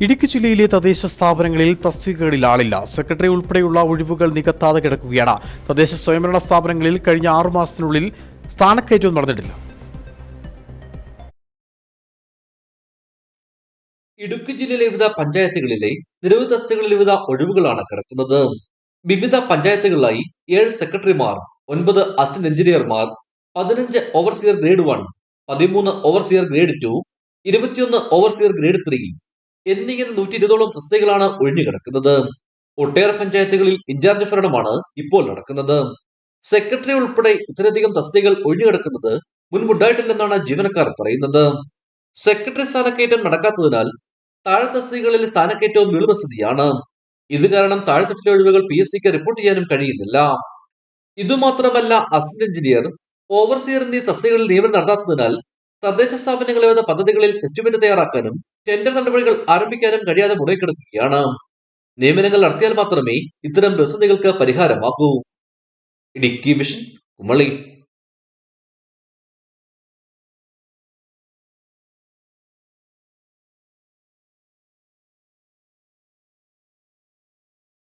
ഇടുക്കി ജില്ലയിലെ തദ്ദേശ സ്ഥാപനങ്ങളിൽ തസ്തികകളിൽ ആളില്ല. സെക്രട്ടറി ഉൾപ്പെടെയുള്ള ഒഴിവുകൾ നികത്താതെ കിടക്കുകയാണ്. തദ്ദേശ സ്വയംഭരണ സ്ഥാപനങ്ങളിൽ കഴിഞ്ഞ 6 മാസത്തിനുള്ളിൽ സ്ഥാനക്കയറ്റവും നടന്നിട്ടില്ല. ഇടുക്കി ജില്ലയിലെ വിവിധ പഞ്ചായത്തുകളിലെ നിരവധി തസ്തികകളിൽ വിവിധ ഒഴിവുകളാണ് കിടക്കുന്നത്. വിവിധ പഞ്ചായത്തുകളിലായി 7 സെക്രട്ടറിമാർ, 9 അസിസ്റ്റന്റ് എഞ്ചിനീയർമാർ, 15 overseer grade 1, 13 overseer grade 2, 21 overseer grade 3 എന്നിങ്ങനെ 120ഓളം തസ്തികകളാണ് ഒഴിഞ്ഞുകിടക്കുന്നത്. ഒട്ടേറെ പഞ്ചായത്തുകളിൽ ഇൻചാർജ് ഭരണമാണ് ഇപ്പോൾ നടക്കുന്നത്. സെക്രട്ടറി ഉൾപ്പെടെ ഇത്രയധികം തസ്തികകൾ ഒഴിഞ്ഞുകിടക്കുന്നത് മുൻപുണ്ടായിട്ടില്ലെന്നാണ് ജീവനക്കാർ പറയുന്നത്. സെക്രട്ടറി സ്ഥാനക്കയറ്റം നടക്കാത്തതിനാൽ താഴെ തസ്തികകളിൽ സ്ഥാനക്കയറ്റവും വീഴുന്ന സ്ഥിതിയാണ്. ഇത് കാരണം താഴെത്തട്ടിലെ ഒഴിവുകൾ PSCക്ക് റിപ്പോർട്ട് ചെയ്യാനും കഴിയുന്നില്ല. ഇതുമാത്രമല്ല, അസിസ്റ്റന്റ് എഞ്ചിനീയർ, ഓവർസിയർ എന്നീ തസ്തികകളിൽ നിയമനം നടത്താത്തതിനാൽ തദ്ദേശ സ്ഥാപനങ്ങളെ വിവിധ പദ്ധതികളിൽ എസ്റ്റിമേറ്റ് തയ്യാറാക്കാനും ടെൻഡർ നടപടികൾ ആരംഭിക്കാനും കഴിയാതെ മുടങ്ങിക്കിടക്കുകയാണ്. നിയമനങ്ങൾ നടത്തിയാൽ മാത്രമേ ഇത്തരം പ്രതിസന്ധികൾക്ക് പരിഹാരമാകൂ. ഇടുക്കി വിഷൻ, കുമളി.